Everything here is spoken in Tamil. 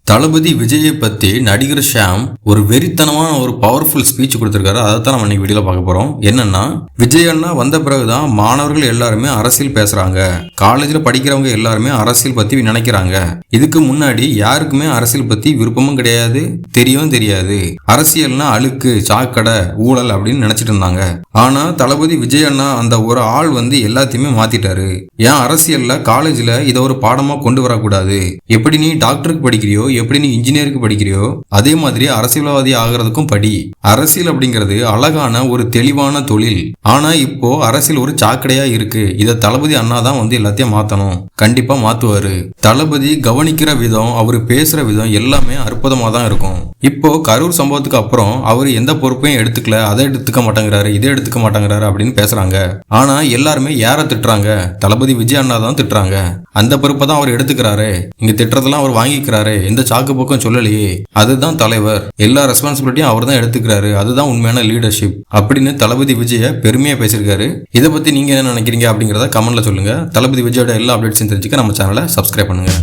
தளபதி விஜயை பத்தி நடிகர் ஷாம் ஒரு வெறித்தனமான ஒரு பவர்ஃபுல் ஸ்பீச் கொடுத்திருக்காரு. அதை தான் நம்ம இன்னைக்கு வீடியோல பார்க்க போறோம். என்னன்னா, விஜய் அண்ணா வந்த பிறகுதான் மாணவர்கள் எல்லாருமே அரசியல் பேசுறாங்க, காலேஜ்ல படிக்கிறவங்க எல்லாருமே அரசியல் பத்தி நினைக்கிறாங்க. இதுக்கு முன்னாடி யாருக்குமே அரசியல் பத்தி விருப்பமும் கிடையாது, தெரியவும் தெரியாது. அரசியல்னா அழுக்கு, சாக்கடை, ஊழல் அப்படின்னு நினைச்சிட்டு இருந்தாங்க. ஆனா தளபதி விஜய் அண்ணா அந்த ஒரு ஆள் எல்லாத்தையுமே மாத்திட்டாரு. ஏன் அரசியல்ல காலேஜ்ல இதை ஒரு பாடமா கொண்டு வரக்கூடாது? எப்படி நீ டாக்டருக்கு படிக்கிறியோ, எப்படி நீ இன்ஜினியருக்கு படிக்கிறியோ, அதே மாதிரி அரசியல்வாதி ஆகிறதுக்கும் படி. அரசியல் அப்படிங்கிறது அழகான ஒரு தெளிவான தொழில். ஆனா இப்போ அரசியல் ஒரு சாக்கடையா இருக்கு. இத தளபதி அண்ணா தான் எல்லாத்தையும் மாத்தணும். கண்டிப்பா மாத்துவாரு. தளபதி கவனிக்கிற விதம், அவரு பேசுற விதம் எல்லாமே அற்புதமா தான் இருக்கும். இப்போ கரூர் சம்பவத்துக்கு அப்புறம் அவர் எந்த பொறுப்பையும் எடுத்துக்கல, அதை எடுத்துக்க மாட்டேங்கிறாரு, இதை எடுத்துக்க மாட்டேங்கிறாரு அப்படின்னு பேசுறாங்க. ஆனா எல்லாருமே யார திட்டுறாங்க? தளபதி விஜய் அண்ணா தான் திட்டுறாங்க. அந்த பொறுப்பை தான் அவர் எடுத்துக்கிறாரு. இங்க திட்டுறதெல்லாம் அவர் வாங்கிக்கிறாரு, எந்த சாக்கு போக்கும் சொல்லலையே. அதுதான் தலைவர், எல்லா ரெஸ்பான்சிபிலிட்டியும் அவர் தான் எடுத்துக்கிறாரு, அதுதான் உண்மையான லீடர்ஷிப் அப்படின்னு தளபதி விஜய பெருமையா பேசியிருக்காரு. இதை பத்தி நீங்க என்ன நினைக்கிறீங்க அப்படிங்கறத கமெண்ட்ல சொல்லுங்க. தளபதி விஜயோட எல்லா அப்டேட்ஸையும் தெரிஞ்சுக்க நம்ம சேனலை சப்ஸ்கிரைப் பண்ணுங்க.